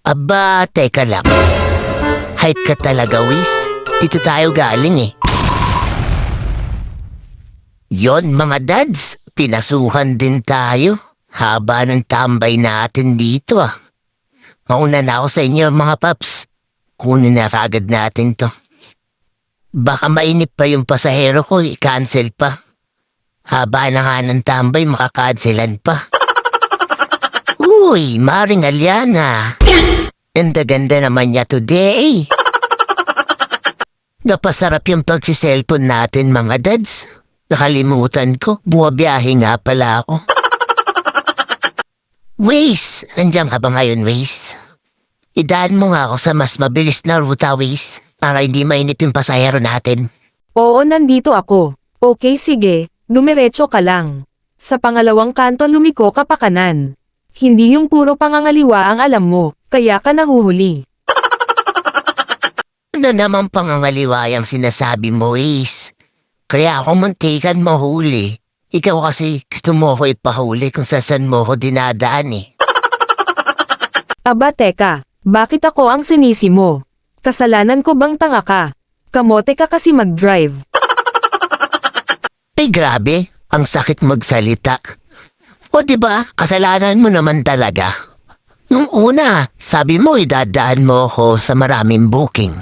Aba, teka lang. Hype ka talaga, Wiz. Dito tayo galing eh. Yon mga dads, pinasuhan din tayo. Haba ng tambay natin dito ah. Mauna na ako sa inyo mga paps. Kunin na kagad natin to. Baka mainip pa yung pasahero ko, i-cancel pa. Haba na nga ng tambay, makakancelan pa. Uy, Maring Aliana. Ganda-ganda naman niya today. Napasarap yung pagsiselfon natin mga dads. Nakalimutan ko, buwabiyahe nga pala ako. Waze, nandiyan ka ba ngayon, Waze? Idaan mo nga ako sa mas mabilis na ruta, Waze, para hindi mainip yung pasahero natin. Oo, nandito ako. Okay, sige. Dumiretso ka lang. Sa pangalawang kanto lumiko ka pa kanan. Hindi yung puro pangangaliwa ang alam mo, kaya ka nahuhuli. Ano naman pangangaliwayang sinasabi mo, Waze? Kaya ako muntikan mahuli. Ikaw kasi gusto mo ko ipahuli kung saan mo ko dinadaan eh. Aba teka, bakit ako ang sinisi mo? Kasalanan ko bang tanga ka? Kamote ka kasi mag-drive. Ay grabe, ang sakit magsalita. O diba, kasalanan mo naman talaga. Nung una, sabi mo idadaan mo ko sa maraming booking.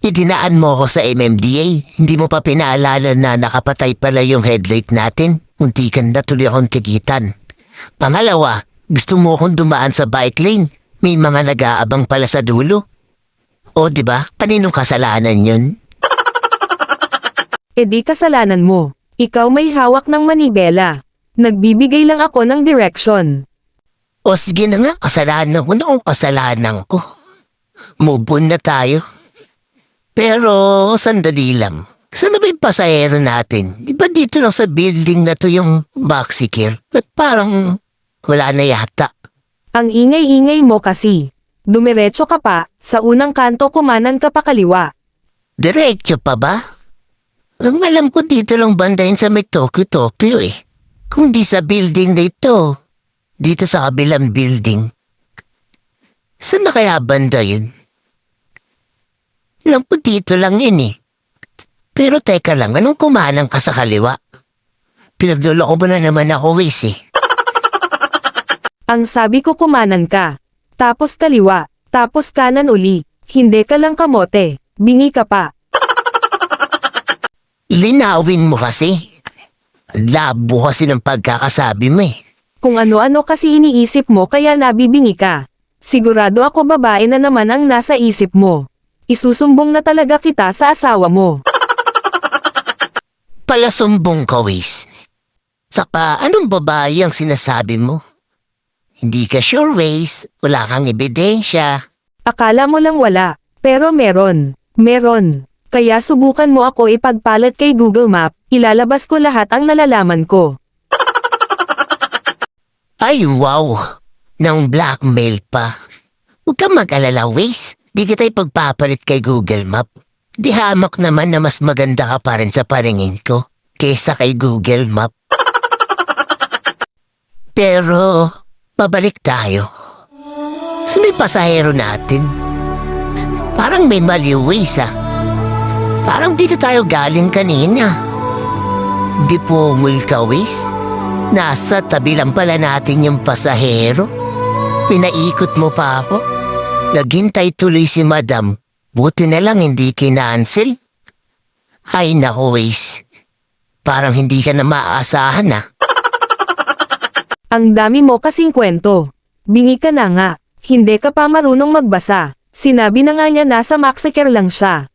Idinaan mo ko sa MMDA, hindi mo pa pinaalala na nakapatay pala yung headlight natin. Muntikan na tuloy akong tigitan. Pangalawa, gusto mo akong dumaan sa bike lane. May mga nag-aabang pala sa dulo. O diba, kaninong kasalanan yun? E di kasalanan mo. Ikaw may hawak ng manibela. Nagbibigay lang ako ng direction. O sige na nga, kasalanan ko na kasalanan ko. Move on na tayo. Pero, sandali lang. Saan na ba yung pasahero natin? Di ba dito lang sa building na to yung Maxicare? Ba't parang wala na yata? Ang ingay-ingay mo kasi. Dumiretso ka pa, sa unang kanto kumanan ka pa kaliwa. Diretso pa ba? Ang alam ko dito lang banda yun sa may Tokyo eh. Kung di sa building na ito, dito sa kabilang building. Saan na kaya banda yun? Alam ko dito lang yun eh. Pero teka lang, anong kumanang ka sa kaliwa? Pinagluloko mo na naman ako, Wiz eh. Ang sabi ko kumanan ka. Tapos kaliwa, tapos kanan uli. Hindi ka lang kamote, bingi ka pa. Linawin mo kasi. Labo kasi ng pagkakasabi mo eh. Kung ano-ano kasi iniisip mo kaya nabibingi ka. Sigurado ako babae na naman ang nasa isip mo. Isusumbong na talaga kita sa asawa mo. Palasumbong ka, Wiz. Saka, anong babae ang sinasabi mo? Hindi ka sure, Wiz. Wala kang ebidensya. Akala mo lang wala, pero meron. Meron. Kaya subukan mo ako ipagpalat kay Google Map, ilalabas ko lahat ang nalalaman ko. Ay, wow. Nang blackmail pa. Huwag kang mag-alala, Wiz. Di kita ipagpapalit kay Google Map. Di hamak naman na mas maganda ka pa rin sa paningin ko kesa kay Google Map. Pero, pabalik tayo. Sa may pasahero natin. Parang may mali, Wiz ah. Parang dito tayo galing kanina. Di pumul ka, Wiz? Nasa tabi lang pala natin yung pasahero. Pinaikot mo pa ako. Naghintay tuloy si Madam. Buti na lang hindi kinancel. Ay naku, Wiz. Parang hindi ka na maaasahan ah. Ang dami mo kasing kwento. Bingi ka na nga. Hindi ka pa marunong magbasa. Sinabi na nga niya nasa Maxicare lang siya.